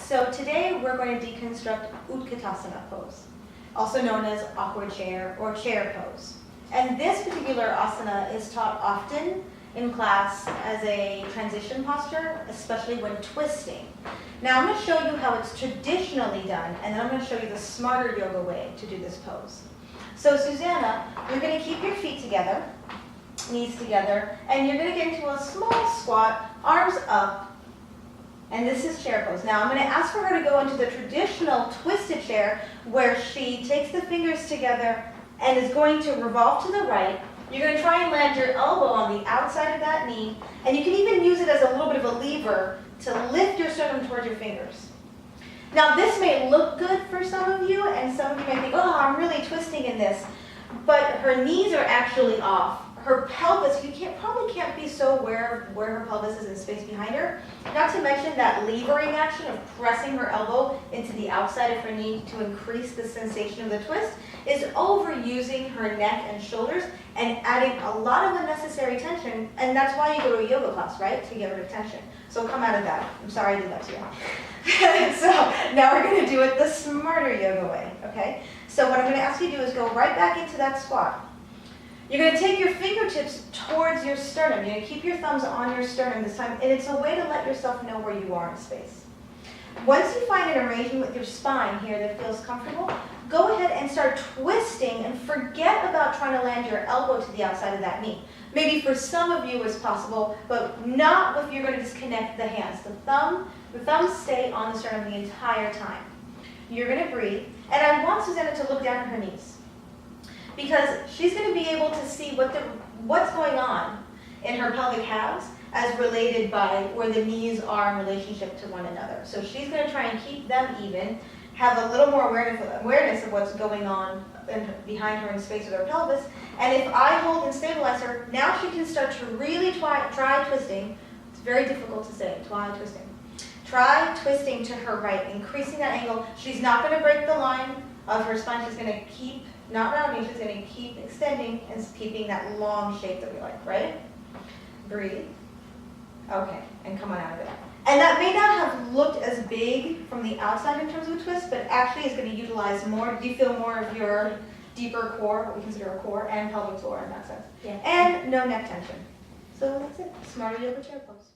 So today we're going to deconstruct Utkatasana pose, also known as awkward chair or chair pose. And this particular asana is taught often in class as a transition posture, especially when twisting. Now I'm going to show you how it's traditionally done, and then I'm going to show you the smarter yoga way to do this pose. So Susanna, you're going to keep your feet together, knees together, and you're going to get into a small squat, arms up, and this is chair pose. Now I'm going to ask for her to go into the traditional twisted chair where she takes the fingers together and is going to revolve to the right. You're going to try and land your elbow on the outside of that knee, and you can even use it as a little bit of a lever to lift your sternum towards your fingers. Now this may look good for some of you, and some of you may think, oh, I'm really twisting in this, but her knees are actually off. Her pelvis, you probably can't be so aware of where her pelvis is in space behind her. Not to mention that levering action of pressing her elbow into the outside of her knee to increase the sensation of the twist is overusing her neck and shoulders and adding a lot of unnecessary tension. And that's why you go to a yoga class, right? To get rid of tension. So come out of that. I'm sorry I did that to you. So now we're going to do it the smarter yoga way, okay? So what I'm going to ask you to do is go right back into that squat. You're going to take your fingertips towards your sternum. You're going to keep your thumbs on your sternum this time, and it's a way to let yourself know where you are in space. Once you find an arrangement with your spine here that feels comfortable, go ahead and start twisting and forget about trying to land your elbow to the outside of that knee. Maybe for some of you it's possible, but not if you're going to disconnect the hands. The thumbs stay on the sternum the entire time. You're going to breathe, and I want Susanna to look down at her knees, because she's going to be able to see what's going on in her pelvic halves as related by where the knees are in relationship to one another. So she's going to try and keep them even, have a little more awareness of what's going on behind her in space with her pelvis. And if I hold and stabilize her, now she can start to really try twisting. It's very difficult to say, try twisting. Try twisting to her right, increasing that angle. She's not going to break the line of her spine. She's going to keep not rounding, she's going to keep extending and keeping that long shape that we like, right? Breathe. Okay, and come on out of it. And that may not have looked as big from the outside in terms of a twist, but actually is going to utilize more. Do you feel more of your deeper core, what we consider a core, and pelvic floor in that sense? Yeah. And no neck tension. So that's it. Smarter yoga chair pose.